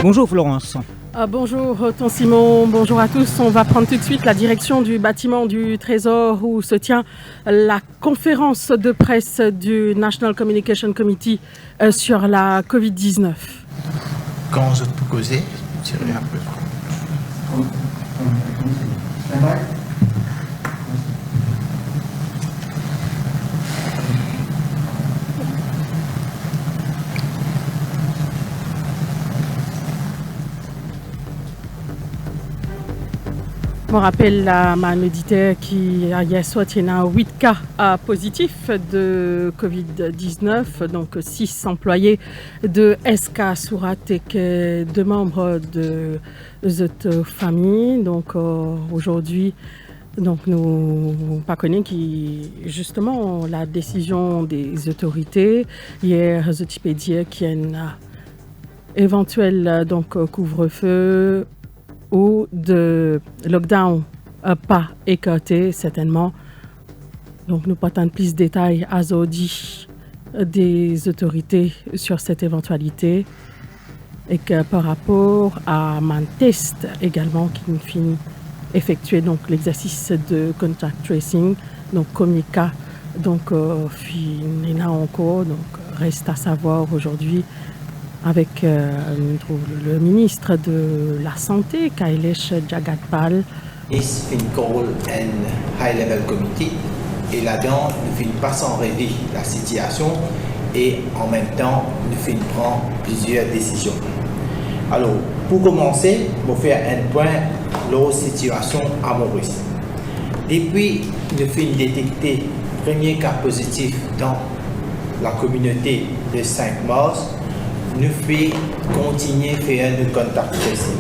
Bonjour Florence. Bonjour Tonton Simon, bonjour à tous. On va prendre tout de suite la direction du bâtiment du Trésor où se tient la conférence de presse du National Communication Committee sur la Covid-19. Quand je peux causer, je dirais un peu. Je me rappelle à ma auditeur qui hier soir il y a 8 cas positifs de Covid-19, donc 6 employés de SK Surat et 2 membres de cette famille. Donc aujourd'hui, donc nous pas connaissons qui justement la décision des autorités hier je peux dire qu'il y a un éventuel donc couvre-feu ou de lockdown pas écarté certainement. Donc nous pas tant de plus de détails à Zodi des autorités sur cette éventualité et que par rapport à mon test également qui nous finit effectuer donc l'exercice de contact tracing donc Comika donc finira encore donc reste à savoir aujourd'hui avec le ministre de la Santé, Kailesh Jagatpal. Is une call and high level committee et là-dedans nous finissons pas sans rêver la situation et en même temps nous finissons prendre plusieurs décisions. Alors pour commencer, je vais faire un point de la situation à Maurice. Depuis nous finissons détecter le premier cas positif dans la communauté le 5 mars, nous fait continuer à faire le contact tracing.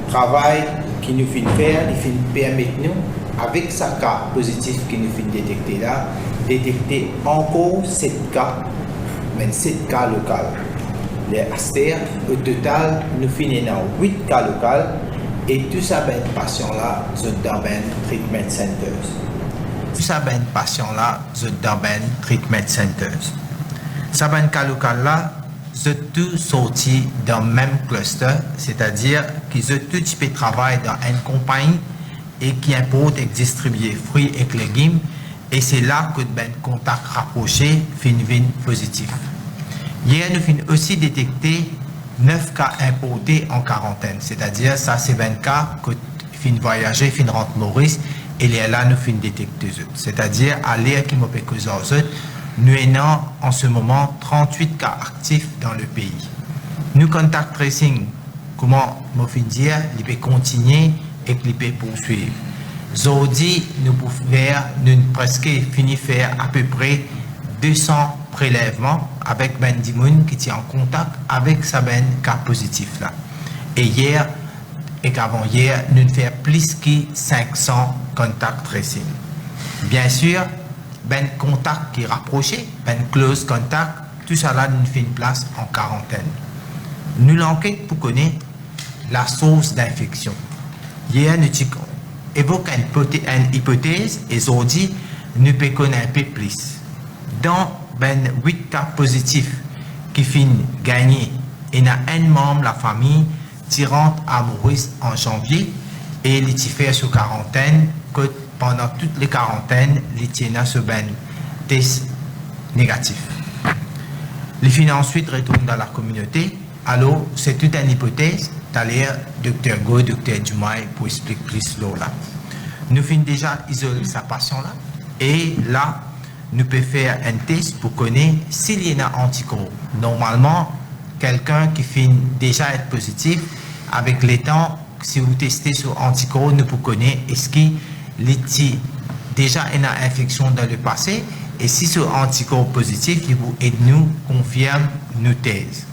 Travail qui nous fait faire, il permet nous, avec ce cas positif qui nous fait détecter là, détecter encore 7 cas, mais 7 cas locaux. Les astères, au total, nous finissons 8 cas locaux et tous ces patients-là sont dans les treatment centers. Tous ces patients-là sont dans les treatment centers. Ces cas locaux-là, ils ont tous sorti dans le même cluster, c'est-à-dire qu'ils ont tous fait travailler dans une compagnie et qui importe et distribue fruits et légumes, et c'est là que ben contact rapproché finit positif. Hier, nous avons aussi détecté 9 cas importés en quarantaine, c'est-à-dire ça c'est 20 cas que fin voyager, fin rentre Maurice, et là nous finissons détecter eux. C'est-à-dire à l'air qui m'a fait causer aux autres. Nous avons en ce moment 38 cas actifs dans le pays. Nous contact tracing, comment je dire, il peut continuer et il peut poursuivre. Aujourd'hui, nous pouvons faire, nous presque fini faire à peu près 200 prélèvements avec Ben Dimoun qui est en contact avec sa ben cas positif là. Et hier et qu'avant-hier, nous faisons plus que 500 contact tracing. Bien sûr, ben contact qui est rapproché, ben close contact, tout ça là nous fait une place en quarantaine. Nous l'enquête pour connaître la source d'infection. Hier, nous évoquons une hypothèse et aujourd'hui, nous pouvons connaître un peu plus. Dans ben 8 cas positifs qui finissent gagner, il y a un membre de la famille qui rentre à Maurice en janvier et il est fait sous quarantaine que pendant toutes les quarantaines, les tiennent sur ben test négatif. Les filles ensuite retournent dans la communauté. Alors, c'est toute une hypothèse. D'ailleurs, Dr Go, Dr Dumail pour expliquer plus là. Nous finissons déjà isoler sa patient là. Et là, nous pouvons faire un test pour connaître s'il y a un anticorps. Normalement, quelqu'un qui finit déjà être positif, avec les temps, si vous testez sur anticorps, nous pouvons connaître est-ce qu'il déjà une infection dans le passé et si ce anticorps positif, il vous aide nous confirme nos thèses.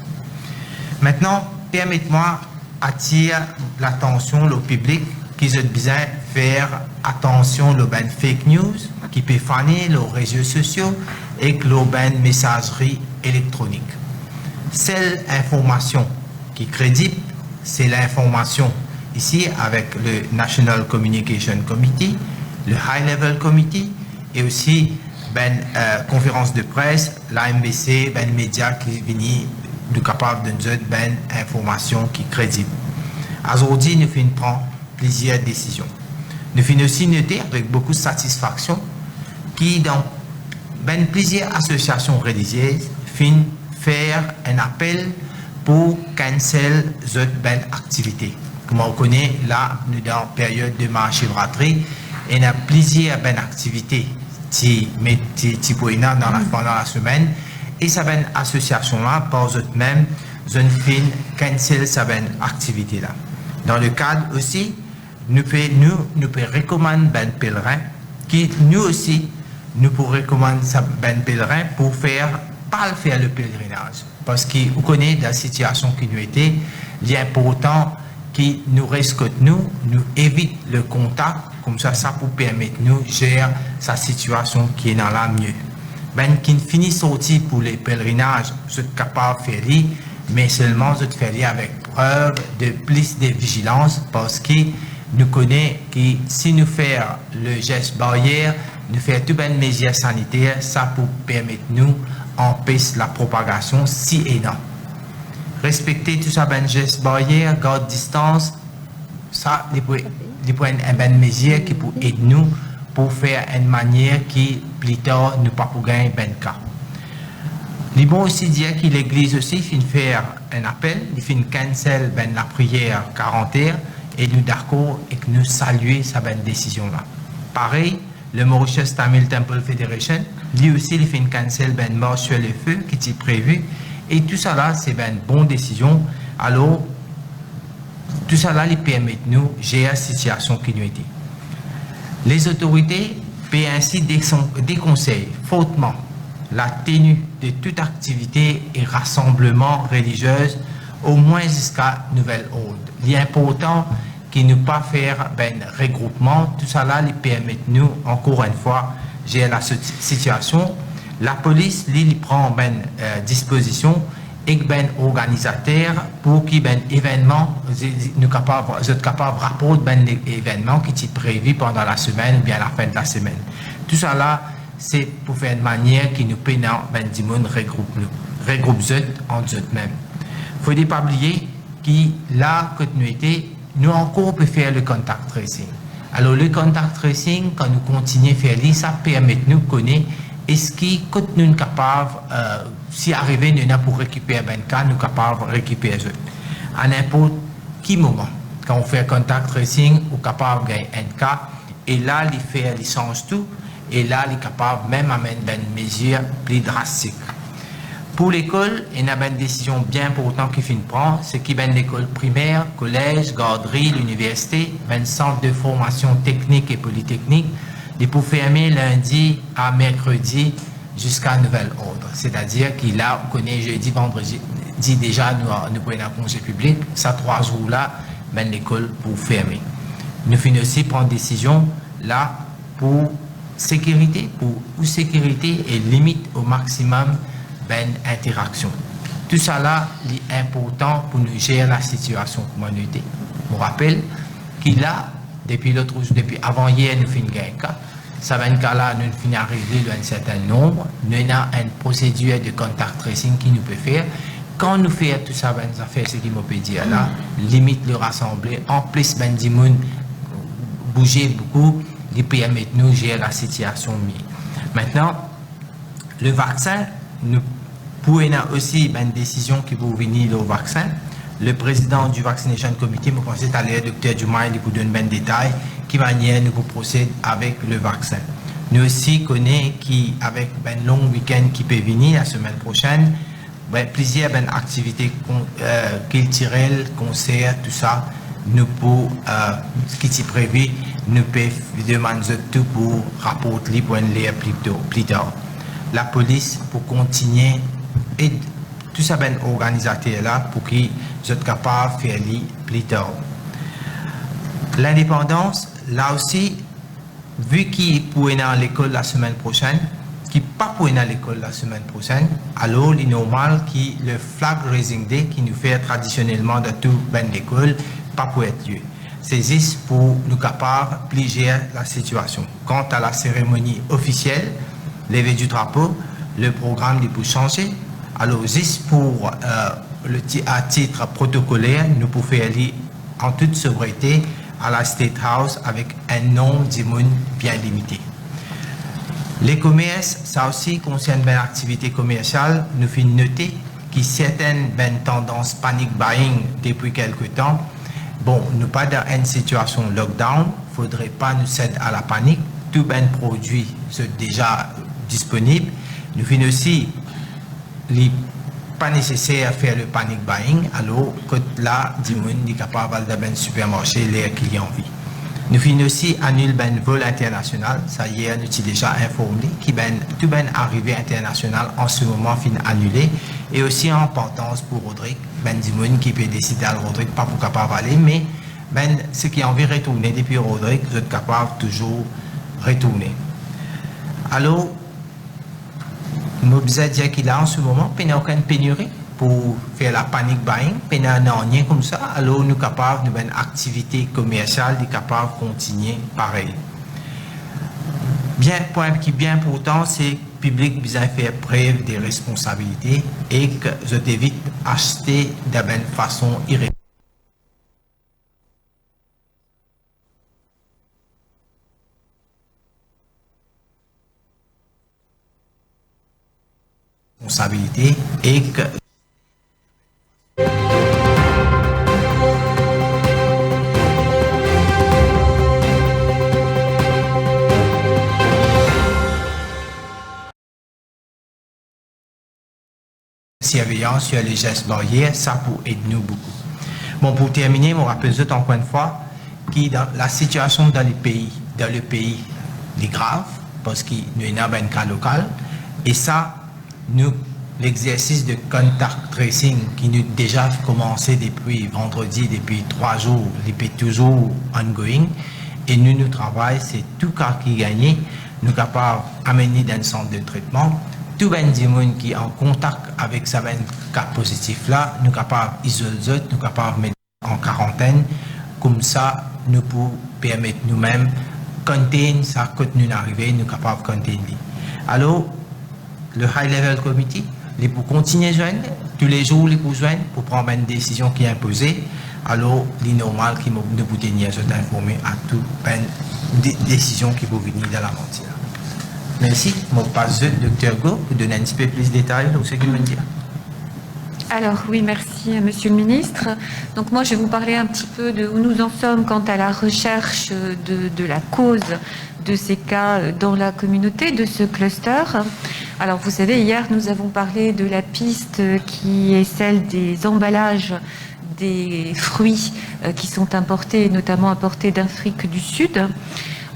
Maintenant, permettez-moi attirer l'attention au public qui a besoin de faire attention aux fake news qui peut faner les réseaux sociaux et les messagerie électronique. Seule information qui est crédible, c'est l'information ici avec le National Communication Committee, le High Level Committee et aussi conférence de presse, l'AMBC, médias qui viennent nous capables de nous donner une information qui est crédible. Aujourd'hui, nous finissons prendre plusieurs décisions. Nous finissons aussi noter avec beaucoup de satisfaction qui, dans plusieurs associations religieuses, finissent faire un appel pour cancel cette activité. Comme on connaît, là, nous sommes dans la période de Mahashivratri et il y a plusieurs activités qui pendant la semaine. Et cette association-là, par eux-mêmes, fin cancel cette activité-là. Dans le cadre aussi, nous pouvons recommander les pèlerins qui, nous aussi, nous pouvons recommander les pèlerins pour faire le pèlerinage. Parce qu'on connaît la situation qui nous était, il est important qui nous reste nous évite le contact, comme ça pour permettre nous de gérer sa situation qui est dans la mieux. Qui finit sorti pour les pèlerinages, vous êtes capable de faire, mais seulement vous êtes faire avec preuve de plus de vigilance, parce que nous connaissons que si nous faisons le geste barrière, nous faisons toutes les mesures sanitaires, ça pour permettre nous empêcher la propagation si et non. Respecter tout ça, ben geste barrière, garde distance, ça, il peut une mesure qui peut aider nous pour faire une manière qui, plus tard, nous pas pour gagner ben cas. Il bon aussi dire que l'Église aussi finit faire un appel, il finit cancel ben la prière 40 heures et nous d'accord et que nous saluer sa ben décision là. Pareil, le Mauritius Tamil Temple Federation, lui aussi il finit cancel ben mort sur le feu qui était prévu. Et tout ça là, c'est une bonne décision. Alors, tout ça là, permet de nous gérer la situation qui nous était. Les autorités peuvent ainsi déconseiller fortement la tenue de toute activité et rassemblement religieux, au moins jusqu'à nouvel ordre. L'important qui ne pas faire un regroupement, tout ça là, permet de nous, encore une fois, gérer la situation. La police, il prend disposition et organisateur pour qu'il événement, nous sommes capables de rapporter l'événement qui est prévu pendant la semaine ou bien à la fin de la semaine. Tout ça là, c'est pour faire une manière qui nous permet de regrouper entre eux-mêmes. Il ne faut pas oublier que là, que nous étions, nous encore peut faire le contact tracing. Alors le contact tracing, quand nous continuons à faire ça permet de nous connaître est-ce que nous sommes capables, si arrivé nous avons pour récupérer un cas, nous sommes capables de récupérer eux. À n'importe quel moment, quand on fait contact tracing, on est capable de gagner un cas, et là, il change tout, et là, il est capable même d'amener une mesure plus drastique. Pour l'école, il y a une décision bien importante qu'il faut prendre, c'est qu'il y a l'école primaire, collège, garderie, l'université, un centre de formation technique et polytechnique, il peut fermer lundi à mercredi jusqu'à nouvel ordre. C'est-à-dire qu'il a, on connaît jeudi, vendredi, déjà, nous prenons un congé public, ça 3 jours-là, ben, l'école pour fermer. Nous finissons aussi prendre décision là pour sécurité et limite au maximum ben interaction. Tout ça là est important pour nous gérer la situation communauté. Je rappelle qu'il a depuis avant hier nous finissons un cas. Ça va un cas là nous finissons arriver à un certain nombre. Nous avons une procédure de contact tracing qui nous peut faire. Quand nous faisons tout ça, ben, ça fait ce qu'il me peut dire là, limite le rassembler. En plus, ben du monde bouger beaucoup, il permet de nous gérer la situation mieux. Maintenant, le vaccin, nous pouvons aussi une décision qui vous venir au vaccin. Le président du Vaccination Committee, je pense à l'air Dr. Dumas, il vous donne un détail qui manière nous procéder avec le vaccin. Nous aussi connaissons qu'avec un long week-end qui peut venir la semaine prochaine, plusieurs activités culturelles, concerts, tout ça, nous pour ce qui est prévu, nous pouvons demander tout pour rapporter pour l'air plus tard. La police pour continuer et tout ça ben organisateur là pour qu'ils soient capables de faire plus tard. L'indépendance, là aussi, vu qu'ils pourraient aller à l'école la semaine prochaine, qui pas pour aller à l'école la semaine prochaine, alors il est normal que le flag raising day qui nous fait traditionnellement dans toute ben l'école pas pour être lieu. C'est juste pour nous capables de gérer la situation. Quant à la cérémonie officielle, lever du drapeau, le programme est pour changer. Alors, juste pour à titre protocolaire, nous pouvons aller en toute sobriété à la State House avec un nombre de monde bien limité. Les commerces, ça aussi concerne bien l'activité commerciale. Nous faisons noter que certaines tendances panic buying depuis quelque temps. Bon, nous pas dans une situation lockdown, il ne faudrait pas nous céder à la panique. Tous les produits sont déjà disponibles. Nous faisons aussi pas nécessaire à faire le panic buying, alors que là, du monde est capable d'aller dans le supermarché, les clients vivent. Nous finissons aussi annuler ben vol international. Ça y est, nous sommes déjà informés que tout ben arrivée internationale en ce moment fin annulé. Et aussi en importance pour Rodrigue, ben du monde qui peut décider à Rodrigue pas pour capable aller, mais ben ce qui a envie de retourner depuis Rodrigue, vous êtes capable toujours retourner. Alors, nous devons dire qu'il y a en ce moment, il n'y a aucune pénurie pour faire la panic buying, il n'y a rien comme ça, alors nous sommes capables de une activité commerciale, nous sommes capables de continuer pareil. Bien, point qui est bien important, c'est que le public besoin faire preuve de responsabilité et que je évite acheter de façon irréprochable. Responsabilité et que surveillance sur les gestes barrières, ça pour aider nous beaucoup. Bon, pour terminer, je rappelle encore une fois que dans la situation dans le pays est grave parce qu'il y a un cas local et ça, nous, l'exercice de contact tracing qui nous déjà commencé depuis vendredi, depuis 3 jours, depuis toujours ongoing et nous travaillons, c'est tout cas qui gagne, nous sommes capables d'amener dans le centre de traitement. Tout le monde qui est en contact avec ce cas positif là, nous sommes capables d'isoler, nous sommes capables de mettre en quarantaine. Comme ça, nous pouvons permettre nous-mêmes de contenir ça quand nous arrivons, nous sommes capables de contenir. Alors, le High Level Committee, les pour continuer à joindre, tous les jours, les pour joindre, pour prendre une décision qui est imposée. Alors, il est normal qu'ils nous pouvons tenir informés à toute décision qui peut venir dans la matière. Merci. Je passe au Dr Go pour donner un petit peu plus de détails sur ce qu'il veut dire. Alors oui, merci Monsieur le Ministre. Donc moi je vais vous parler un petit peu de où nous en sommes quant à la recherche de la cause de ces cas dans la communauté, de ce cluster. Alors vous savez, hier nous avons parlé de la piste qui est celle des emballages des fruits qui sont importés, notamment importés d'Afrique du Sud.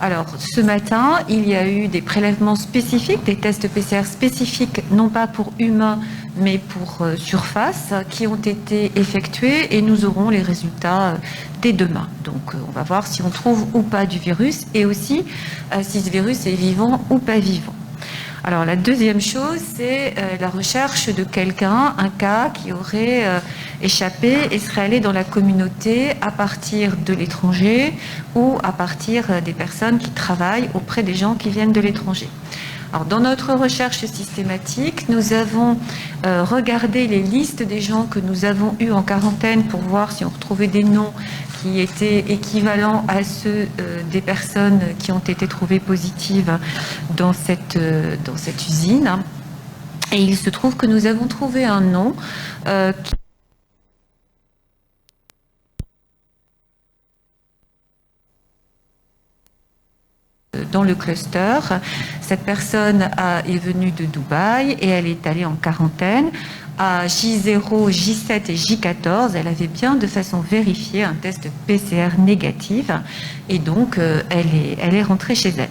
Alors, ce matin, il y a eu des prélèvements spécifiques, des tests PCR spécifiques, non pas pour humains, mais pour surface, qui ont été effectués et nous aurons les résultats dès demain. Donc, on va voir si on trouve ou pas du virus et aussi si ce virus est vivant ou pas vivant. Alors, la deuxième chose, c'est la recherche de quelqu'un, un cas qui aurait échappé et serait allé dans la communauté à partir de l'étranger ou à partir des personnes qui travaillent auprès des gens qui viennent de l'étranger. Alors, dans notre recherche systématique, nous avons regardé les listes des gens que nous avons eus en quarantaine pour voir si on retrouvait des noms qui étaient équivalents à ceux des personnes qui ont été trouvées positives dans cette usine. Et il se trouve que nous avons trouvé un nom qui dans le cluster. Cette personne est venue de Dubaï et elle est allée en quarantaine. À J0, J7 et J14, elle avait bien de façon vérifiée un test PCR négatif et donc elle est rentrée chez elle.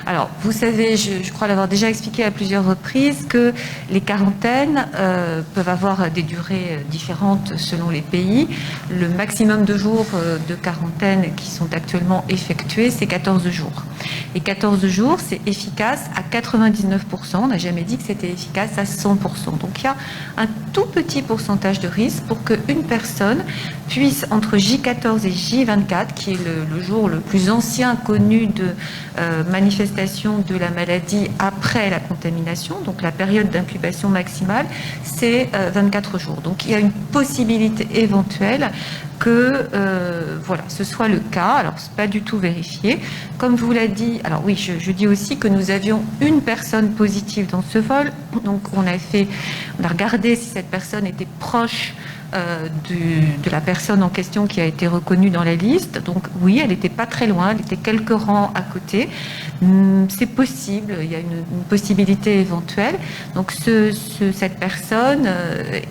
Alors, vous savez, je crois l'avoir déjà expliqué à plusieurs reprises que les quarantaines peuvent avoir des durées différentes selon les pays. Le maximum de jours de quarantaine qui sont actuellement effectués, c'est 14 jours. Et 14 jours, c'est efficace à 99%. On n'a jamais dit que c'était efficace à 100%. Donc, il y a un tout petit pourcentage de risque pour qu'une personne puisse, entre J14 et J24, qui est le jour le plus ancien connu de manifestation de la maladie après la contamination, donc la période d'incubation maximale, c'est 24 jours. Donc il y a une possibilité éventuelle que voilà, ce soit le cas. Alors, ce n'est pas du tout vérifié. Comme je vous l'ai dit, alors oui, je dis aussi que nous avions une personne positive dans ce vol. Donc, on a regardé si cette personne était proche de la personne en question qui a été reconnue dans la liste. Donc oui, elle n'était pas très loin, elle était quelques rangs à côté. C'est possible, il y a une possibilité éventuelle. Donc cette personne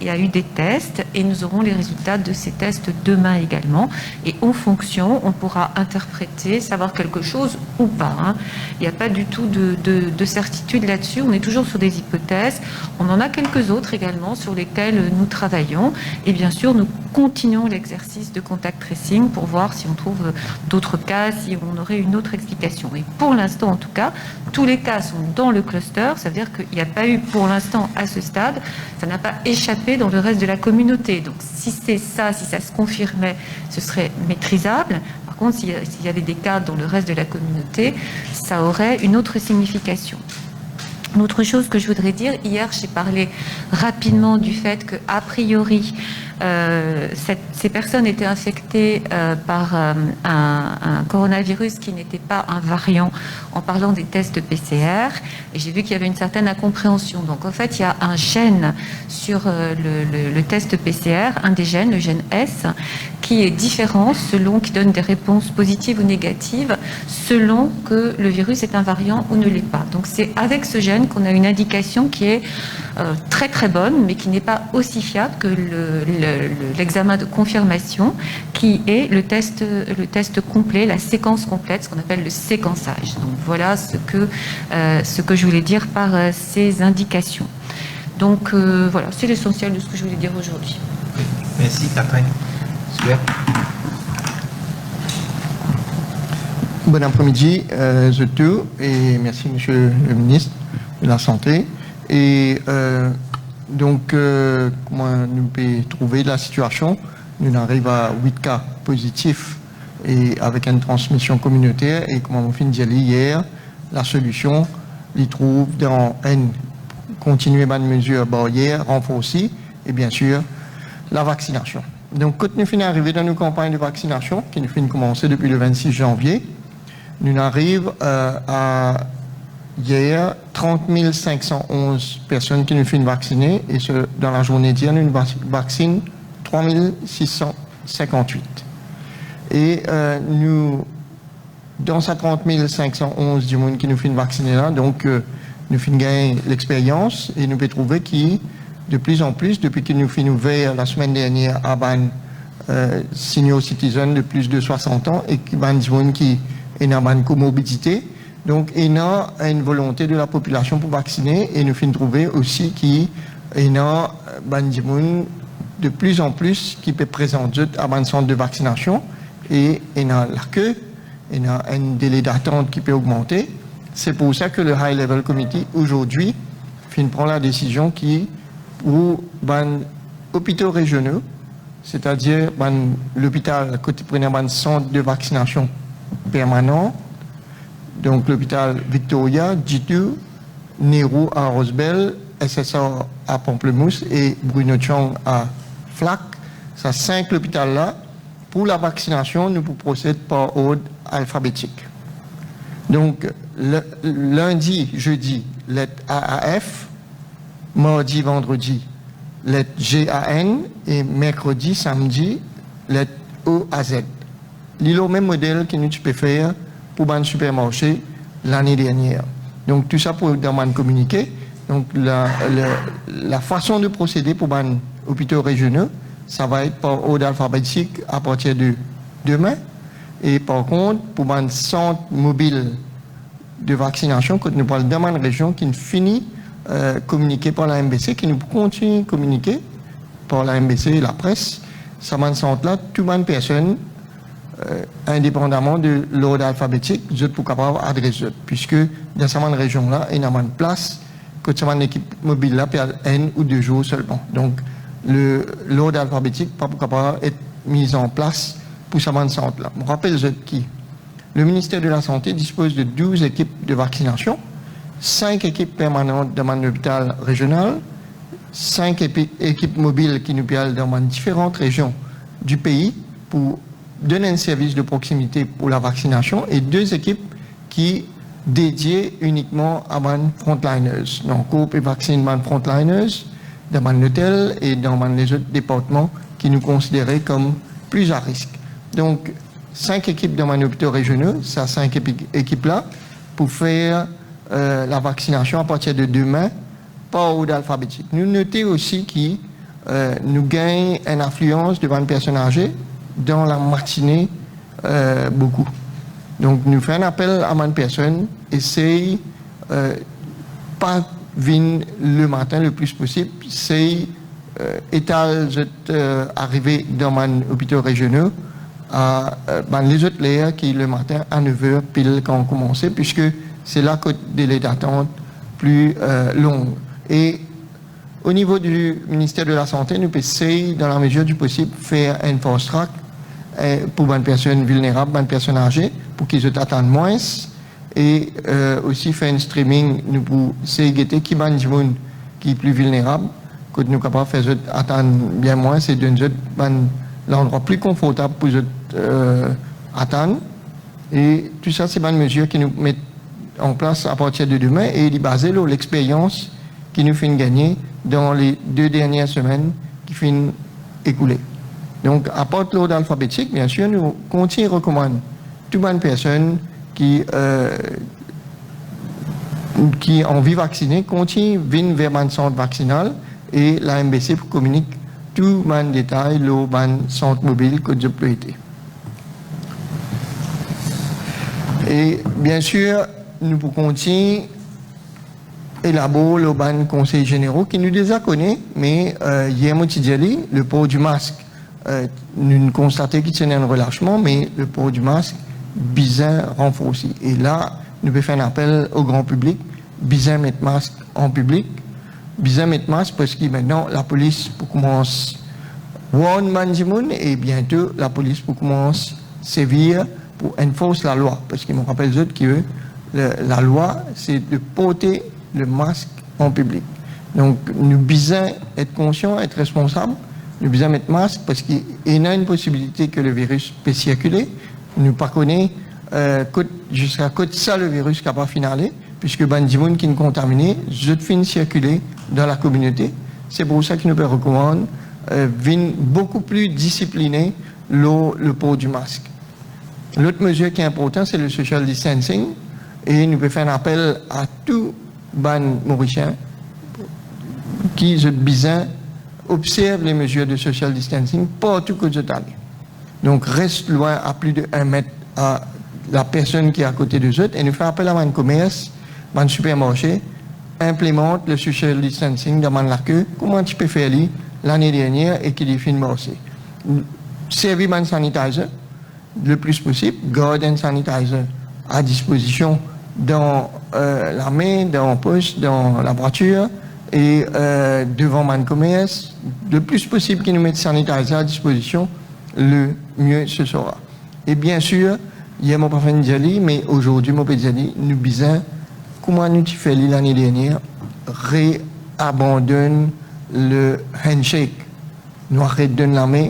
il y a eu des tests et nous aurons les résultats de ces tests demain également. Et en fonction, on pourra interpréter, savoir quelque chose ou pas. Hein. Il n'y a pas du tout de certitude là-dessus. On est toujours sur des hypothèses. On en a quelques autres également sur lesquelles nous travaillons. Et bien sûr, nous continuons l'exercice de contact tracing pour voir si on trouve d'autres cas, si on aurait une autre explication. Et pour l'instant, en tout cas, tous les cas sont dans le cluster. Ça veut dire qu'il n'y a pas eu, pour l'instant, à ce stade, ça n'a pas échappé dans le reste de la communauté. Donc, si c'est ça, si ça se confirmait, ce serait maîtrisable. Par contre, s'il y avait des cas dans le reste de la communauté, ça aurait une autre signification. Une autre chose que je voudrais dire, hier j'ai parlé rapidement du fait qu'a priori ces personnes étaient infectées par un coronavirus qui n'était pas un variant en parlant des tests PCR, et j'ai vu qu'il y avait une certaine incompréhension. Donc en fait il y a un gène sur le test PCR, un des gènes, le gène S, qui est différent qui donne des réponses positives ou négatives selon que le virus est un variant ou ne l'est pas. Donc c'est avec ce gène qu'on a une indication qui est très très bonne, mais qui n'est pas aussi fiable que l'examen de confirmation, qui est le test complet, la séquence complète, ce qu'on appelle le séquençage. Donc voilà ce que je voulais dire par ces indications. Donc voilà, c'est l'essentiel de ce que je voulais dire aujourd'hui. Merci Catherine. Super. Bon après-midi, tous, et merci Monsieur le ministre de la Santé. Et donc, comment nous pouvons trouver la situation? Nous arrivons à 8 cas positifs et avec une transmission communautaire. Et comme on finit de dire hier, la solution, il trouve dans une continuer à mesures barrières renforcées et bien sûr la vaccination. Donc, quand nous finissons d'arriver dans nos campagnes de vaccination, qui nous finissent commencer depuis le 26 janvier, nous arrivons à hier 30 511 personnes qui nous finissent vacciner et dans la journée d'hier, nous vaccinons 3 658. Et nous, dans ces 30 511 du monde qui nous finissent vacciner là, donc nous finissons gagner l'expérience et nous pouvons trouver qui de plus en plus, depuis que nous finissons ouvert la semaine dernière à ban senior citizen de plus de 60 ans et qui ban du monde qui est dans une comorbidité. Donc, il y a une volonté de la population pour vacciner et nous finissons trouver aussi qu'il y a de plus en plus qui peut présenter à un centre de vaccination et il y a la queue, il y a un délai d'attente qui peut augmenter. C'est pour ça que le High Level Committee aujourd'hui prend la décision qui pour les hôpitaux régionaux, c'est-à-dire l'hôpital côté prenant un centre de vaccination permanent, donc l'hôpital Victoria, G2, Nehru à Rosebel, SSR à Pamplemousse et Bruno Chong à Flac. Ça 5 hôpitaux là. Pour la vaccination, nous procédons par ordre alphabétique. Donc lundi, jeudi, lettre AAF, mardi, vendredi, lettre GAN et mercredi, samedi, lettre O à Z. C'est le même modèle que nous pouvons faire pour un supermarché l'année dernière. Donc tout ça pour dans communiquer. Donc la façon de procéder pour les hôpitaux régionaux, ça va être par ordre alphabétique à partir de demain. Et par contre, pour un centre mobile de vaccination, quand nous parlons dans une région qui finit communiqué par la MBC, qui nous continue à communiquer par la MBC et la presse, ça va centre-là, tout le monde personne, indépendamment de l'ordre alphabétique, je peux capable adresser, puisque dans cette région-là, il y a une place quand ça l'équipe mobile là, puis 1 ou 2 jours seulement. Donc, l'ordre alphabétique pas capable être mis en place pour ce centre là. Je rappelle qui le ministère de la Santé dispose de 12 équipes de vaccination, 5 équipes permanentes dans l'hôpital régional, 5 équipes mobiles qui nous parlent dans différentes régions du pays pour donner un service de proximité pour la vaccination et 2 équipes qui dédiées uniquement à les frontliners. Donc, on peut vacciner les frontliners dans l'hôtel et dans les autres départements qui nous considéraient comme plus à risque. Donc, 5 équipes dans les hôpitaux régionaux, ça 5 équipes-là, pour faire la vaccination à partir de demain, par ordre alphabétique. Nous notons aussi que nous gagnons une influence devant les personnes âgées dans la matinée beaucoup. Donc, nous faisons un appel à une personne, essaye pas venir le matin le plus possible, c'est arrivé dans les hôpitaux régionaux à les autres l'air qui le matin à 9h pile quand on commence, puisque c'est là que le délai d'attente plus long. Et au niveau du ministère de la Santé, nous essayons, dans la mesure du possible, faire un fast track pour les personnes vulnérables, les personnes âgées, pour qu'ils attendent moins. Et aussi faire un streaming, nous pour essayer qui qui est plus vulnérable, que nous sommes capables de faire attendre bien moins, c'est d'un l'endroit plus confortable pour attendre. Et tout ça, c'est une mesure qui nous met en place à partir de demain et il est basé sur l'expérience qui nous fait gagner dans les 2 dernières semaines qui finissent écoulées. Donc, à part l'ordre alphabétique, bien sûr, nous continuons à recommander toutes les personnes qui ont envie de vacciner, continuent à venir vers un centre vaccinal et la MBC communique tout les détails le centre mobile que je peux être. Et bien sûr, nous pouvons continuer à élaborer le conseil généraux qui nous déjà connaît, mais hier, le port du masque, nous constatons qu'il y a un relâchement, mais le port du masque, bien renforcé. Et là, nous pouvons faire un appel au grand public, bien mettre masque en public, bien mettre masque parce que maintenant, la police commence One Manjimoun et bientôt la police commence à sévir pour enforcer la loi. Parce qu'ils me rappellent que la loi, c'est de porter le masque en public. Donc, nous devons être conscients, être responsables. Nous devons mettre masque parce qu'il y a une possibilité que le virus peut circuler. Nous ne connaissons pas jusqu'à côté ça le virus qui n'a pas finalé, puisque Banjimoun qui est contaminé, je fin circuler dans la communauté. C'est pour ça que nous pouvons recommander beaucoup plus discipliné le port du masque. L'autre mesure qui est importante, c'est le social distancing. Et nous pouvons faire un appel à tous les Mauriciens qui observent les mesures de social distancing partout que vous allez. Donc, reste loin à plus de 1 mètre à la personne qui est à côté de eux. Et nous faisons appel à un commerce, un supermarché, implémente le social distancing dans la queue. Comment tu peux faire l'année dernière et qu'il est fini aussi. Servir un sanitizer le plus possible, garde un sanitizer à disposition dans la main, dans la poche, dans la voiture et devant un commerce. Le plus possible qu'ils nous mettent sanitizer à disposition, le mieux ce sera. Et bien sûr, il y a mon parfum de mais aujourd'hui, mon pédiatrie, nous disons comment nous fait l'année dernière, réabandonne le handshake. Nous arrêtons la main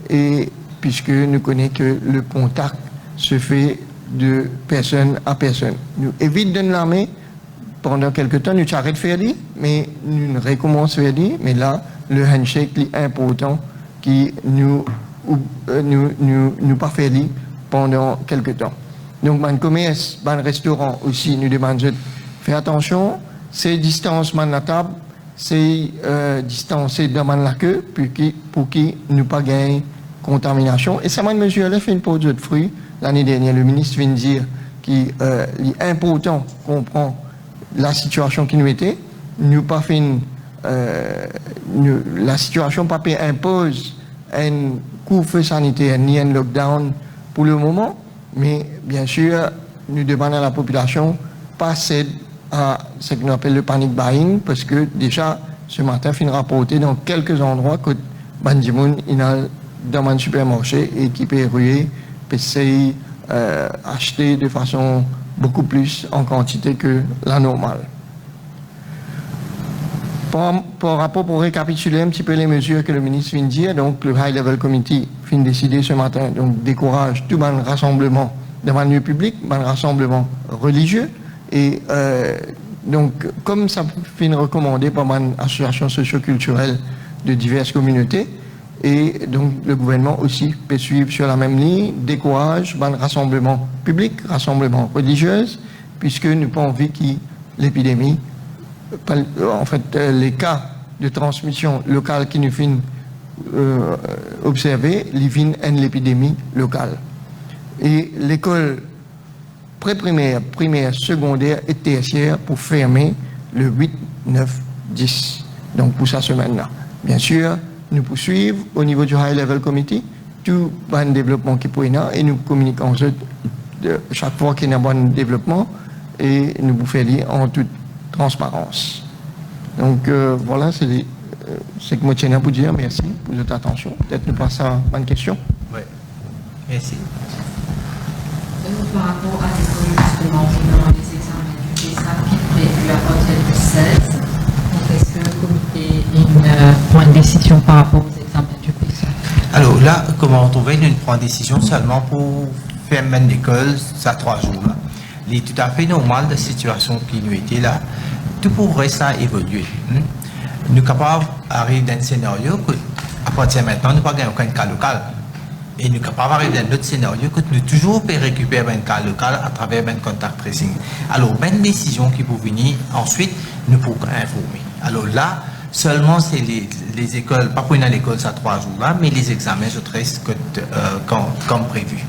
et puisque nous connaissons que le contact se fait de personne à personne. Nous évitons de la main pendant quelques temps, nous arrêtons de faire mais nous recommençons à faire mais là, le handshake est important qui nous pas fait pendant quelques temps. Donc, dans le commerce, dans le restaurant aussi, nous demandons de faire attention, c'est distance dans la table, c'est distancer dans la queue pour qu'il nous pas gagne contamination. Et ça m'a mesure là fait une pause de fruits. L'année dernière, le ministre vient de dire qu'il est important qu'on prend la situation qui nous était. Nous pas fait la situation pas impose un couvre-feu sanitaire ni un lockdown pour le moment, mais bien sûr, nous demandons à la population pas céder à ce qu'on appelle le panic buying, parce que déjà, ce matin, il rapporté dans quelques endroits que Bandimoun, il a dans un supermarché et qui peut ruer, peut essayer acheter de façon beaucoup plus en quantité que la normale. Par rapport, pour récapituler un petit peu les mesures que le ministre vient de dire, donc le High Level Committee vient de décider ce matin, donc décourage tout un rassemblement dans un lieu public, un rassemblement religieux, et donc comme ça vient recommandé par une association socio-culturelle de diverses communautés, et donc le gouvernement aussi peut suivre sur la même ligne, décourage un rassemblement public, rassemblement religieux, puisque nous n'avons pas envie que l'épidémie, en fait, les cas de transmission locale qui nous viennent observer, ils viennent à l'épidémie locale. Et l'école pré-primaire, primaire, secondaire et tertiaire pour fermer le 8, 9, 10. Donc pour cette semaine-là. Bien sûr, nous poursuivons au niveau du High Level Committee tout un développement qui peut y avoir et nous communiquons chaque fois qu'il y a un bon développement et nous vous faisons en toute transparence. Donc voilà, c'est ce que moi tiens à vous dire. Merci pour votre attention. Peut-être nous passons à une question. Oui, merci. Par rapport à l'école, justement, dans les examens du PESA qui est prévu à partir du 16, donc est-ce que le comité prend une décision par rapport aux examens du PESA? Alors là, comment on trouvait, nous prenons une décision seulement pour faire même l'école, ça 3 jours. Là. Il est tout à fait normal de la situation qui nous était là. Tout pourrait ça évoluer. Nous sommes capables d'arriver dans un scénario que, à partir de maintenant, nous ne pas gagner aucun cas local. Et nous sommes capables d'arriver dans d'autres scénarios que nous toujours pouvons récupérer un cas local à travers un contact tracing. Alors, une décision qui peut venir, ensuite, nous pouvons informer. Alors là, seulement c'est les écoles, pas pour une l'école, ça 3 jours là, mais les examens, je traite comme prévu.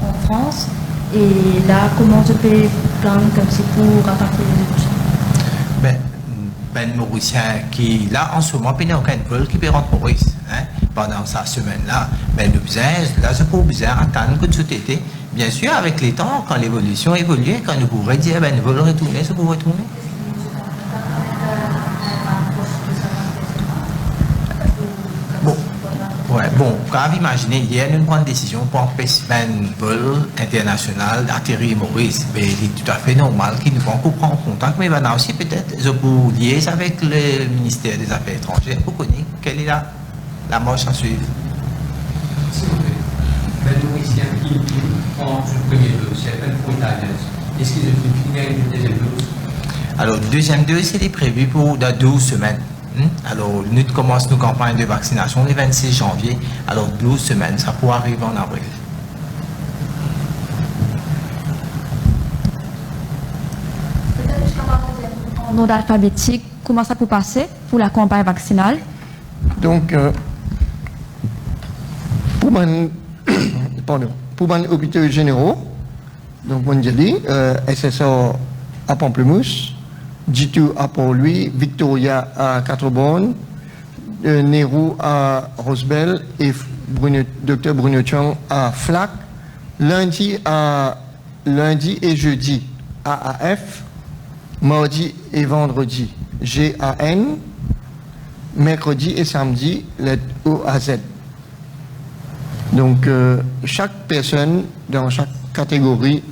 En France, et là, comment je peux prendre comme c'est pour rattraper les émotions? Ben Mauricien qui là en ce moment il n'y a aucun vol qui peut rentrer Maurice pendant sa semaine-là. Mais nous là c'est pour besoin attendre que tout été. Bien sûr, avec les temps, quand l'évolution évolue, quand nous pourrons dire ben nous voulons retourner, ça pour retourner. Bon, quand vous imaginez, hier, nous prenons une décision pour empêcher un vol international d'atterrir Maurice. Mais il est tout à fait normal qu'il nous prenne en contact. Mais maintenant aussi, peut-être, je peux lier avec le ministère des Affaires étrangères pour connaître quelle est la marche à suivre. S'il vous plaît, le Mauricien qui prend une première dose, c'est un pour italien. Est-ce qu'il a une deuxième dose? Alors, deuxième dose, c'est prévu pour dans 12 semaines. Alors, nous commençons nos campagnes de vaccination le 26 janvier. Alors, 12 semaines, ça pourrait arriver en avril. Peut-être que je peux en ordre alphabétique, comment ça peut passer pour la campagne vaccinale? Donc, pour les hôpitaux généraux, donc, on dit, SSO à Pamplemousse, G2 à Port-Louis, Victoria à Quatre-Bornes, Nehru à Rosebel et Dr Bruno Chong à Flac. Lundi et jeudi AAF, mardi et vendredi GAN, mercredi et samedi lettre O à Z. Donc chaque personne dans chaque catégorie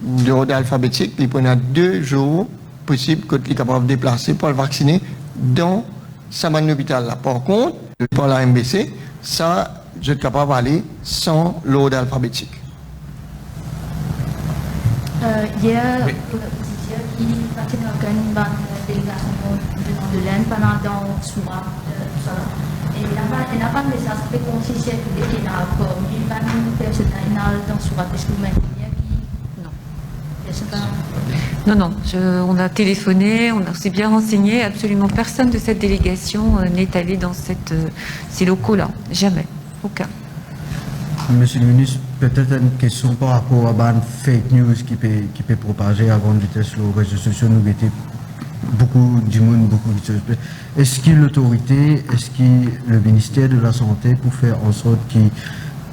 d'ordre alphabétique, il prend 2 jours possible que tu es capable de déplacer pour le vacciner dans sa hôpital. Là. Par contre, par la MBC, ça, je suis capable d'aller sans l'ordre alphabétique. Hier, oui. il a été une délégation de l'Inde pendant Soura. Et là-bas, il n'a pas de message préconisé qu'il a encore. Il va nous personnel dans Soura. Est-ce que vous m'avez dit? Non, on a téléphoné, on s'est bien renseigné, absolument personne de cette délégation n'est allé dans ces locaux-là, jamais, aucun. Monsieur le ministre, peut-être une question par rapport à une fake news qui peut propager à grande vitesse sur les réseaux sociaux, nous était beaucoup du monde, beaucoup de choses. Est-ce que l'autorité, est-ce que le ministère de la Santé pour faire en sorte que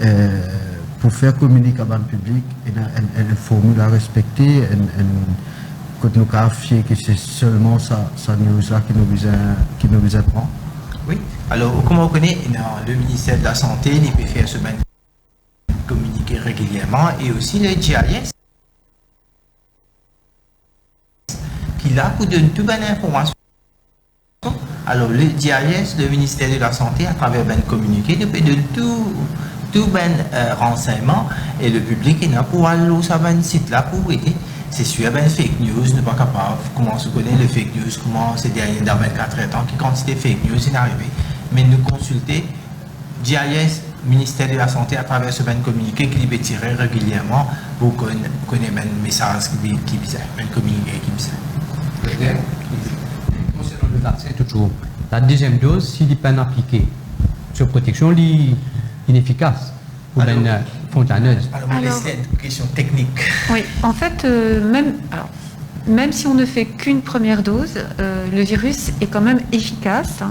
Pour faire communiquer à le public, il y a une formule à respecter, quand nous vérifions que c'est seulement ça news-là qui nous apprend. Oui, alors comme on connaît, le ministère de la Santé, il peut faire ce communiquer régulièrement et aussi le GIS qui là pour donner toute bonne information. Alors le GIS, le ministère de la Santé, à travers ben communiqué, il peut donner tout ben renseignement et le public il n'a pour aller sur ce site là pour aider. C'est sûr, ben fake news n'est pas capable. Comment se connaît le fake news, comment c'est dernier dans 24 ans, quelle quantité de fake news est arrivé. Mais nous consulter GIS, ministère de la Santé, à travers ce ben communiqué qui peut tirer régulièrement pour connaître ben message qui bizarre, ben communiqué qui bizarre. Concernant le vaccin, toujours, la deuxième dose, s'il n'est pas appliqué sur protection, il est inefficace pour la fontaneuse. Alors, c'est une question technique. Oui, en fait, même si on ne fait qu'une première dose, le virus est quand même efficace,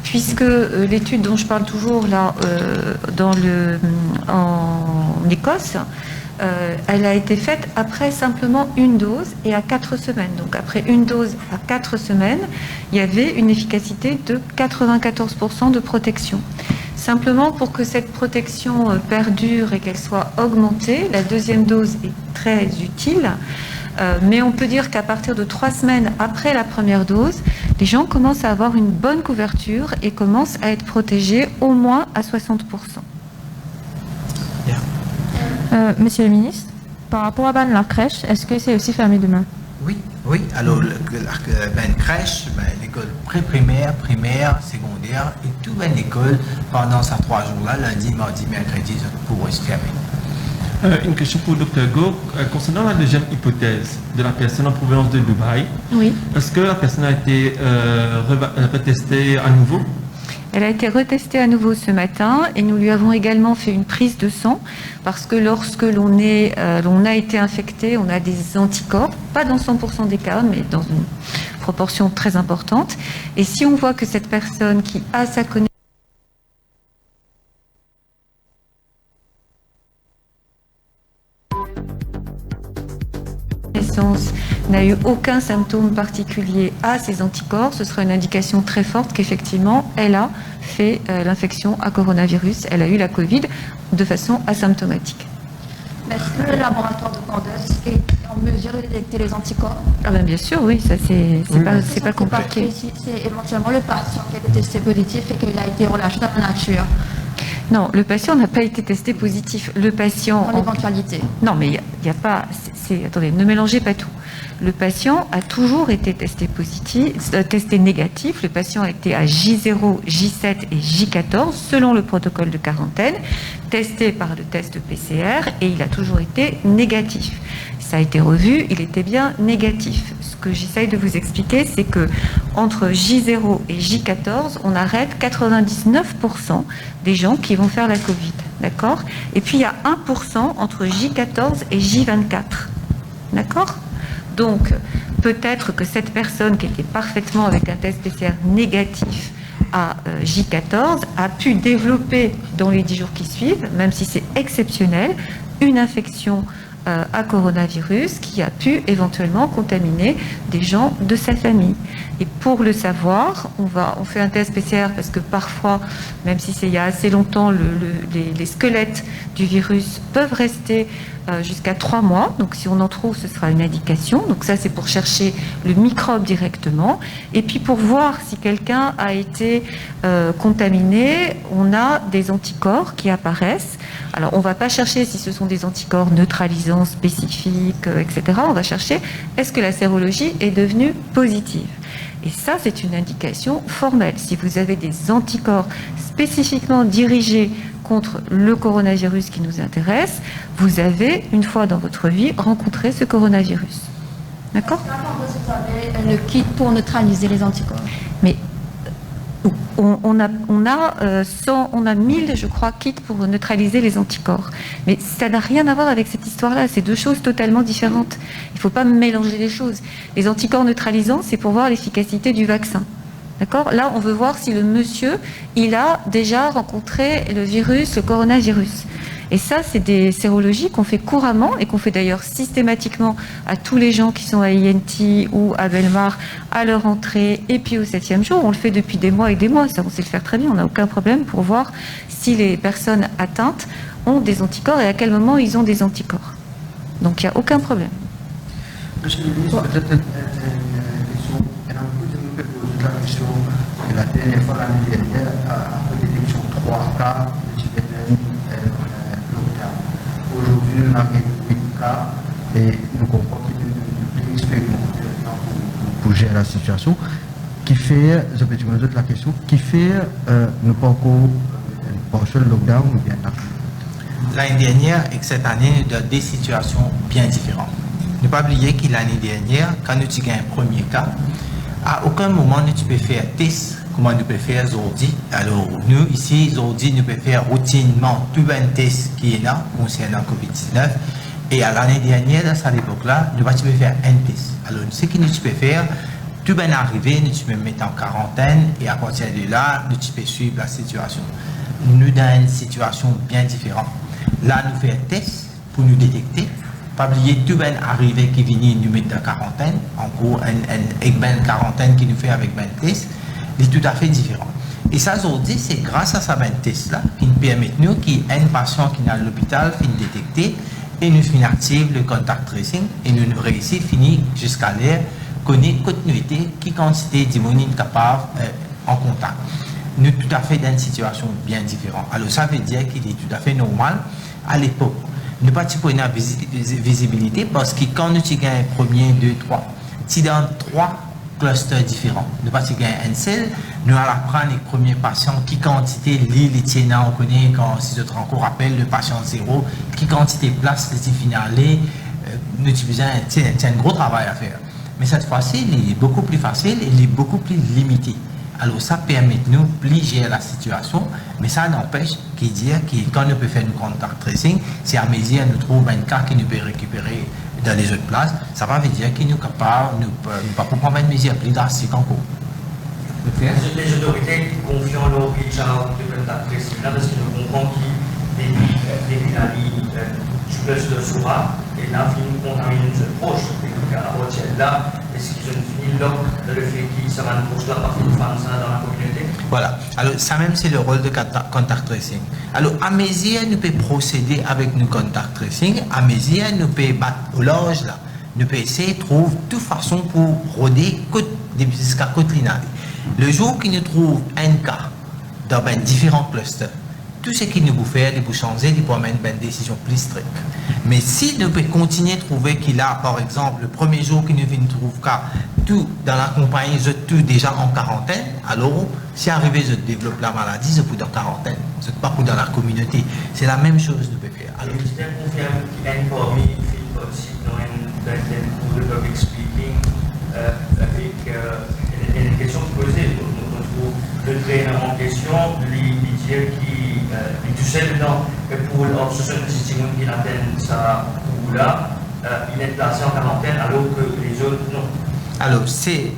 puisque l'étude dont je parle toujours là, en Écosse, elle a été faite après simplement une dose et à 4 semaines. Donc après une dose à 4 semaines, il y avait une efficacité de 94% de protection. Simplement pour que cette protection perdure et qu'elle soit augmentée, la deuxième dose est très utile. Mais on peut dire qu'à partir de 3 semaines après la première dose, les gens commencent à avoir une bonne couverture et commencent à être protégés au moins à 60%. Monsieur le ministre, par rapport à la crèche, est-ce que c'est aussi fermé demain? Oui. Alors, la crèche, l'école pré-primaire, primaire, secondaire, et toute l'école, pendant ces 3 jours-là, lundi, mardi, mercredi, pour se fermer. Une question pour le Dr Go. Concernant la deuxième hypothèse de la personne en provenance de Dubaï, oui. Est-ce que la personne a été retestée à nouveau? Elle a été retestée à nouveau ce matin et nous lui avons également fait une prise de sang parce que lorsque l'on a été infecté, on a des anticorps, pas dans 100% des cas, mais dans une proportion très importante. Et si on voit que cette personne qui a sa connaissance n'a eu aucun symptôme particulier à ces anticorps, ce sera une indication très forte qu'effectivement, elle a fait l'infection à coronavirus, elle a eu la Covid de façon asymptomatique. Est-ce que le laboratoire de Candace est en mesure de détecter les anticorps? Ah ben bien sûr, oui, ça c'est pas compliqué. C'est éventuellement le patient qui a été testé positif et qu'il a été relâché dans la nature. Non, le patient n'a pas été testé positif. Le patient... En éventualité. Non, mais il n'y a pas... Attendez, ne mélangez pas tout. Le patient a toujours été testé négatif. Le patient a été à J0, J7 et J14 selon le protocole de quarantaine, testé par le test PCR et il a toujours été négatif. Ça a été revu, il était bien négatif. Ce que j'essaye de vous expliquer, c'est que entre J0 et J14, on arrête 99% des gens qui vont faire la Covid, d'accord? Et puis il y a 1% entre J14 et J24, d'accord? Donc peut-être que cette personne qui était parfaitement avec un test PCR négatif à J14 a pu développer dans les 10 jours qui suivent, même si c'est exceptionnel, une infection à coronavirus qui a pu éventuellement contaminer des gens de sa famille. Et pour le savoir, on fait un test PCR parce que parfois, même si c'est il y a assez longtemps, les squelettes du virus peuvent rester jusqu'à 3 mois. Donc si on en trouve, ce sera une indication. Donc ça, c'est pour chercher le microbe directement. Et puis pour voir si quelqu'un a été contaminé, on a des anticorps qui apparaissent. Alors on ne va pas chercher si ce sont des anticorps neutralisants spécifiques, etc. On va chercher est-ce que la sérologie est devenue positive. Et ça, c'est une indication formelle. Si vous avez des anticorps spécifiquement dirigés contre le coronavirus qui nous intéresse, vous avez, une fois dans votre vie, rencontré ce coronavirus. D'accord ? Vous avez le kit pour neutraliser les anticorps. Mais on a 1000, je crois, kits pour neutraliser les anticorps. Mais ça n'a rien à voir avec cette histoire-là. C'est 2 choses totalement différentes. Il ne faut pas mélanger les choses. Les anticorps neutralisants, c'est pour voir l'efficacité du vaccin. D'accord? Là, on veut voir si le monsieur, il a déjà rencontré le virus, le coronavirus. Et ça, c'est des sérologies qu'on fait couramment et qu'on fait d'ailleurs systématiquement à tous les gens qui sont à INT ou à Belmar à leur entrée et puis au 7e jour. On le fait depuis des mois et des mois. Ça, on sait le faire très bien. On n'a aucun problème pour voir si les personnes atteintes ont des anticorps et à quel moment ils ont des anticorps. Donc, il n'y a aucun problème. Monsieur le ministre, peut-être une question. La question que la dernière fois, l'année dernière, après détection 3 cas de Tibétaine lockdown. Aujourd'hui, on a 8 cas et nous comprenons qu'il y a une expérimentation pour gérer la situation. Qui fait, je peux te poser la question, qui fait ne pas encore partial lockdown ou bien L'année dernière et cette année, il y a des situations bien différentes. Ne pas oublier que l'année dernière, quand nous avons un premier cas, à aucun moment nous pouvons faire test comme nous pouvons faire aujourd'hui. Alors nous ici aujourd'hui nous pouvons faire routinement tout un test qui est là concernant Covid-19 et à l'année dernière à cette époque-là nous pouvons faire un test. Alors ce que nous pouvons faire, tout bien arrivé, nous pouvons mettre en quarantaine et à partir de là nous pouvons suivre la situation. Nous dans une situation bien différente. Là nous faisons un test pour nous détecter. Pas oublier tout bien arrivé qui vient nous mettre en quarantaine, en gros une quarantaine qui nous fait avec ben test, est tout à fait différent. Et ça aujourd'hui c'est grâce à ça ben test là qui nous permet nous qui un patient qui est à l'hôpital finit détecter et nous finit active le contact tracing et nous réussissons finir jusqu'à l'air connaître continuité qui quantité d'immunité capable en contact. Nous tout à fait dans une situation bien différente. Alors ça veut dire qu'il est tout à fait normal à l'époque. Ne pas pour une visibilité parce que quand nous avons un premier, 2, 3, si dans 3 clusters différents, ne pas gagner un seul, nous allons prendre les premiers patients, qui quantité lit les tiennants, on connaît quand si je te encore rappelle le patient 0, qui quantité place les finale, nous avons un gros travail à faire. Mais cette fois-ci, il est beaucoup plus facile et il est beaucoup plus limité. Alors ça permet de nous plier la situation, mais ça n'empêche qu'il dit que quand nous pouvons faire un contact tracing, si à mesure nous trouvons un cas qui nous peut récupérer dans les autres places, ça va dire qu'il nous est capable, nous pas prendre une mesure plus drastique encore. Les autorités confient au Richard de contact tracing là parce qu'ils nous comprennent qu'il depuis la ligne du plus de Soura et là ils contaminent une proche et à partir de là est-ce qu'ils ont fini là le fait qu'ils se rapprochent là par une femme dans la communauté. Voilà, alors ça même c'est le rôle de contact tracing. Alors à mesure nous pouvons procéder avec nos contact tracing, à mesure nous pouvons battre au large là, nous pouvons essayer de trouver toute façon pour rôder jusqu'à Côte-Trinale. Le jour que nous trouvons un cas dans différents clusters, tout ce qu'il nous peut faire, il peut changer, il peut amener une décision plus stricte. Mais si nous pouvons continuer à trouver qu'il a, par exemple, le premier jour qu'il nous vient trouver cas, tout dans la compagnie, tout déjà en quarantaine, alors si arrivé, je développe la maladie, je peux dans quarantaine, je ne pas dans la communauté. C'est la même chose que nous pouvons faire. Alors, je confirme qu'il y a une parmi aussi dans le public speaking avec une question posée. Le traîneur en question, lui dire qu'il tout seul dans pour l'obsession de système qui atteint ça ou là, il est placé en quarantaine alors que les autres non. Alors c'est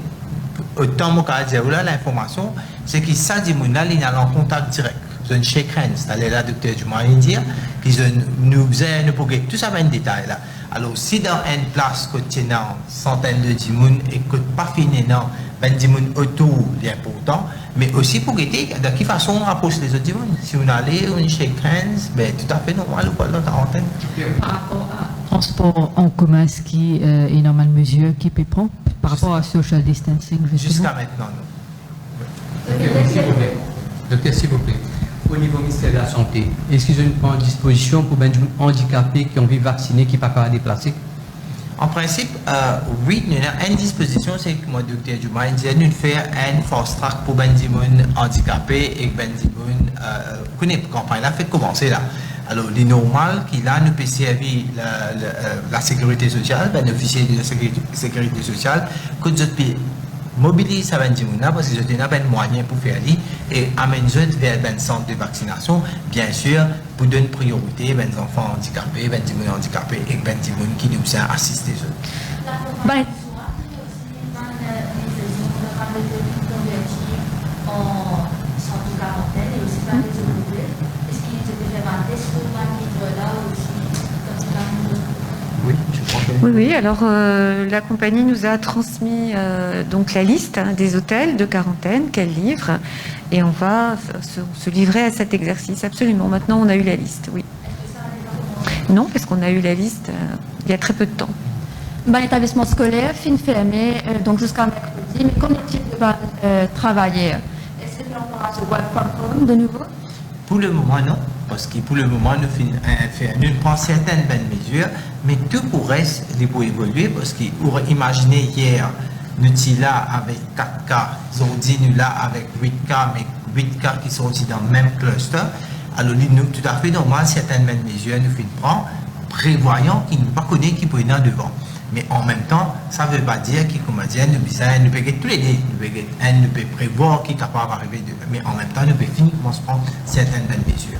autant mon cas dire là l'information, c'est qu'il s'agit de il est en contact direct. Une shake hands, c'est-à-dire la docteur du moyen dire qu'ils nous ne pouvons tout ça va un détail là. Alors si dans une place que tu as centaines de dimoun et que pas fini non, ben dimoun autour c'est important, mais aussi pour guetter de quelle façon on approche les autres dimoun. Si on allait on shake hands, ben tout à fait normal ou pas dans ta antenne. Par rapport à transport en commun, ce qui est une normale mesure qui peut prendre par rapport à social distancing jusqu'à maintenant. Docteur, s'il vous plaît. Au niveau ministère de la Santé, est-ce qu'ils ont une disposition pour les handicapés qui ont vu vacciner, qui ne peuvent pas déplacer? En principe, oui, il y a une disposition, c'est que moi, docteur Dumas, il dit de faire un fast track pour les handicapés et les connaît campagne là fait commencer là. Alors, il est normal qu'il a nous peut servir la sécurité sociale, bénéficier de la sécurité sociale, que nous mobilise ça parce que je n'ai pas de moyens pour faire ça et amène vers un centre de vaccination, bien sûr, pour donner priorité aux enfants handicapés, aux gens handicapés et aux gens qui nous sont assistés. Oui, alors la compagnie nous a transmis donc la liste des hôtels de quarantaine qu'elle livre et on va se livrer à cet exercice, absolument. Maintenant, on a eu la liste, oui. Non, parce qu'on a eu la liste il y a très peu de temps. L'établissement scolaire, fin fermé, donc jusqu'à mercredi, mais comment est-il de travailler? Est-ce que l'on pourra se voir de nouveau? Pour le moment, non, parce que pour le moment, nous prenons certaines bonnes mesures, mais tout pourrait évoluer, parce que imaginez hier, nous sommes là avec 4 cas, aujourd'hui nous là avec 8 cas, mais 8 cas qui sont aussi dans le même cluster. Alors, nous, tout à fait normal, certaines bonnes mesures, nous prenons, prévoyant qu'ils ne pas connaître qui peut être devant. Mais en même temps, ça ne veut pas dire qu'il nous peut tous les deux. Nous peut prévoir qui est capable d'arriver demain. Mais en même temps, nous pouvons finir par prendre certaines bonnes mesures.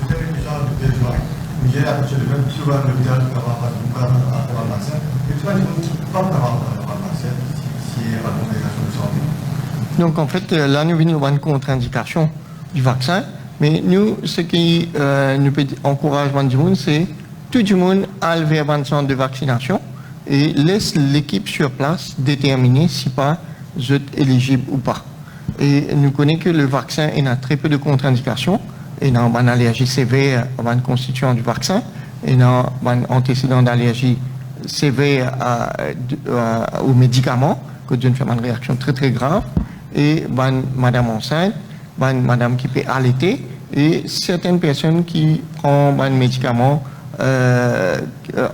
Donc en fait, là, nous venons une contre-indication du vaccin. Mais nous, ce qui nous peut encourager du monde, c'est tout le monde à vers un centre de vaccination et laisse l'équipe sur place déterminer si pas vous êtes éligible ou pas. Et nous connaissons que le vaccin il a très peu de contre-indications. Il y a une allergie sévère à une constituant du vaccin, il y a un antécédent d'allergie sévère aux médicaments, que d'une fait une réaction très très grave, et madame enceinte, madame qui peut allaiter, et certaines personnes qui prennent un médicament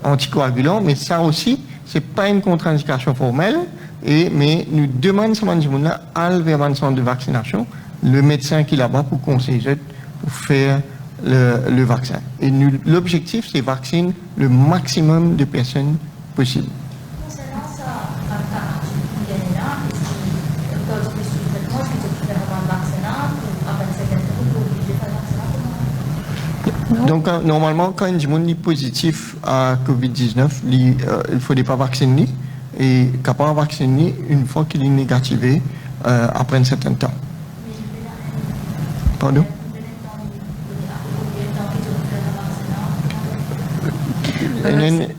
anticoagulant, mais ça aussi, ce n'est pas une contre-indication formelle, mais nous demandons à vers un centre de vaccination, le médecin qui est là-bas pour conseiller, pour faire le vaccin. Et l'objectif, c'est vacciner le maximum de personnes possible. Concernant ça, donc, normalement, quand un monde est positif à Covid-19, il ne faut pas vacciner et capable de vacciner une fois qu'il est négativé après un certain temps. Pardon?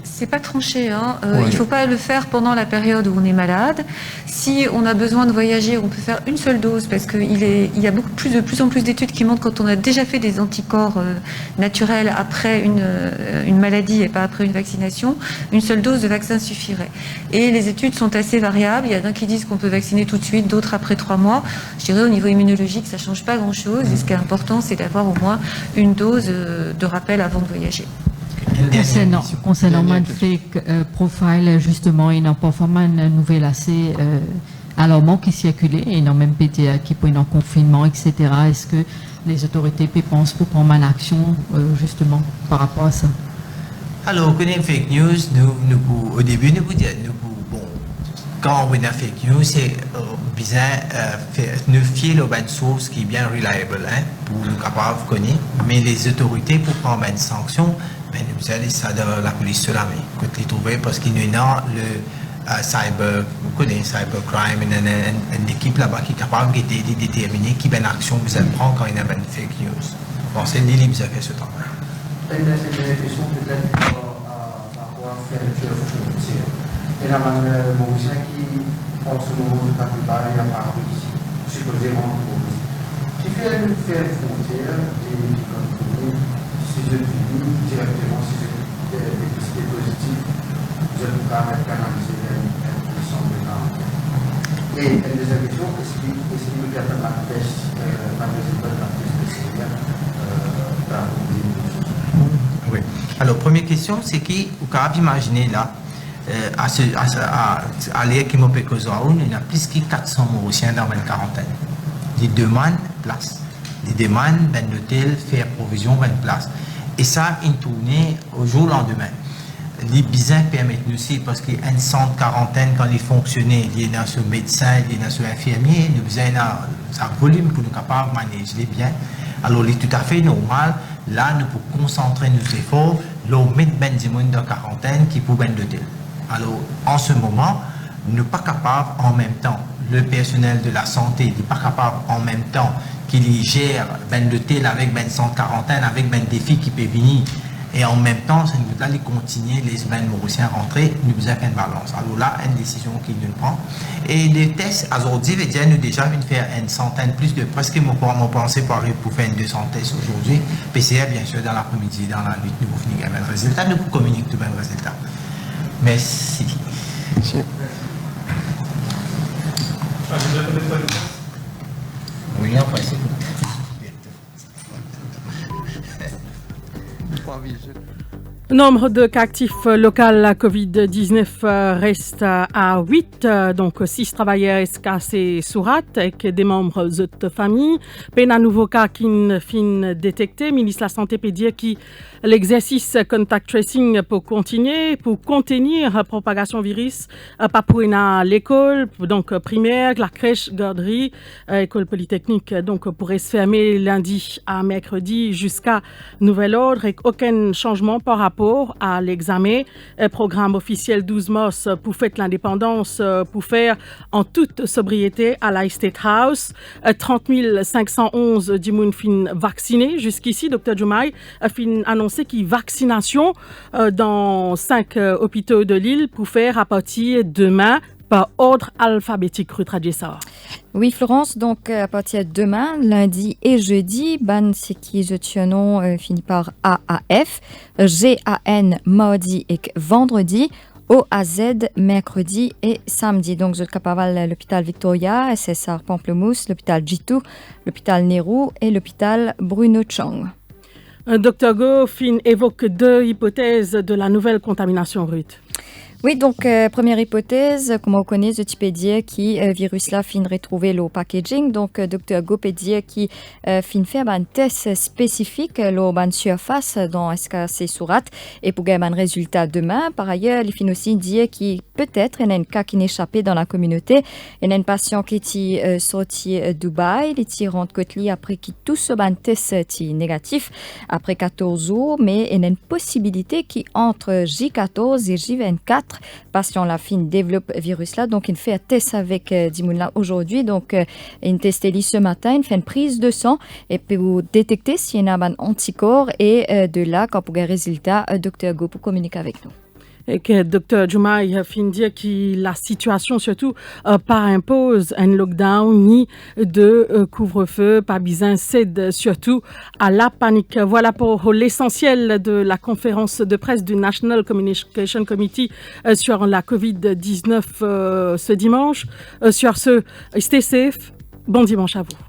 C'est pas tranché, hein. Il ne faut pas le faire pendant la période où on est malade. Si on a besoin de voyager, on peut faire une seule dose parce qu'il y a de plus en plus d'études qui montrent quand on a déjà fait des anticorps naturels après une maladie et pas après une vaccination, une seule dose de vaccin suffirait. Et les études sont assez variables. Il y a d'un qui disent qu'on peut vacciner tout de suite, d'autres après 3 mois. Je dirais au niveau immunologique, ça ne change pas grand-chose. Et ce qui est important, c'est d'avoir au moins une dose de rappel avant de voyager. Concernant Manfake Profile, justement, il y a parfois une nouvelle assez alarmante qui circulait, et non même PTA qui peut être en confinement, etc. Est-ce que les autorités pensent pour prendre une action, justement, par rapport à ça? Alors, quand on a fake news, au début, quand on a fake news, c'est bizarre, nous fier aux bonnes sources qui est bien reliable, pour nous capables de connaître, mais les autorités, pour prendre une sanction, nous allons ça dans la police sur l'armée. Quand les trouver, parce qu'il y a le cyber, vous connaissez cybercrime, une équipe là-bas qui est capable de déterminer qui bonne action vous allez prendre quand il y a une fake news. Bon, c'est l'île qui a fait ce temps. Une question peut-être par rapport à faire le frontière. Et la manière Mauricien qui, en ce moment, la plupart, il n'y a pas ici, supposément pour ici. Qui fait une frontière et comme vous si je finis directement, si je dépisté positif, je ne peux pas être canalisé vers une position de quarantaine. Et une deuxième question, est-ce qu'il y a un test, un résultat d'un test PCR Oui. Alors, première question, c'est qui, vous pouvez imaginer là, à l'ère qui m'a fait cause, il y a plus de 400 Mauriciens dans une quarantaine. Ils demandent place. Ils demandent d'un hôtel, faire provision d'une place. Et ça, il tournait au jour le lendemain. Les bizins permettent nous aussi, parce qu'il y a une centre quarantaine, quand il fonctionnait, il y a ce médecin, il y a ce infirmier, nous bizins, ça volume pour nous capables de manager bien. Alors, il est tout à fait normal. Là, nous pouvons concentrer nos efforts, nous mettre ben du monde dans quarantaine qui peut ben l'hôtel. Alors, en ce moment, nous ne sommes pas capables en même temps, le personnel de la santé n'est pas capable en même temps qu'il gère ben l'hôtel avec ben centre quarantaine, avec ben défi qui peut venir Et en même temps, ça nous allons continuer les semaines mauriciens rentrer, nous avons une balance. Alors là, une décision qu'il nous prend. Et les tests, aujourd'hui, nous déjà faire une centaine, plus de presque mon pensée pour arriver pour faire une 200 tests aujourd'hui. PCR, bien sûr, dans l'après-midi, dans la nuit, nous vous finir avec le résultat, nous communiquons tout le même résultat. Merci. Merci. Oui, en principe. Nombre de cas actifs locaux à COVID-19 reste à 8, donc 6 travailleurs escassés Surat avec des membres de famille. Peine à nouveau cas qui fin détecté. Ministre de la Santé peut dire que l'exercice contact tracing pour continuer, pour contenir la propagation virus, pas pour l'école, donc primaire, la crèche, garderie, école polytechnique, donc pourrait se fermer lundi à mercredi jusqu'à nouvel ordre avec aucun changement par rapport à l'examen. Programme officiel 12 mars pour fêter l'indépendance, pour faire en toute sobriété à la State House. 30 511 du monde fin vaccinés. Jusqu'ici, Dr. Diomaye a fin annoncé qu'il vaccination dans 5 hôpitaux de l'île pour faire à partir de demain par ordre alphabétique. Oui, Florence, donc à partir de demain, lundi et jeudi, ban c'est qui je tiens nom finit par AAF, GAN mardi et vendredi, OAZ mercredi et samedi. Donc je capable l'hôpital Victoria, SSR Pamplemousse, l'hôpital Jitu, l'hôpital Nehru et l'hôpital Bruno Chang. Dr. Go fin évoque 2 hypothèses de la nouvelle contamination Ruth. Oui, donc première hypothèse, comme on connaît, ce type dire qui virus là fin retrouver le packaging. Donc Dr. Go peut dire qui fin faire un test spécifique le ban surface dans SKC Surat et pour gagner un résultat demain. Par ailleurs, il fin aussi dire qui peut-être il y a un cas qui n'est échappé dans la communauté. Il y a un patient qui est sorti Dubaï, il est rentré Kotli après qui tout ce ban test est négatif après 14 jours, mais il y a une possibilité qui entre J14 et J24 patient la fin développe virus là, donc il fait un test avec Dimoun aujourd'hui, donc il testé ce matin, il fait une prise de sang et pour détecter s'il y a un anticorps et de là quand pour un résultat, Dr. Go pour communiquer avec nous. Et que Dr. Diomaye fin dire que la situation surtout pas impose un lockdown ni de couvre-feu, pas besoin cède surtout à la panique. Voilà pour l'essentiel de la conférence de presse du National Communication Committee sur la COVID-19 ce dimanche. Sur ce, stay safe, bon dimanche à vous.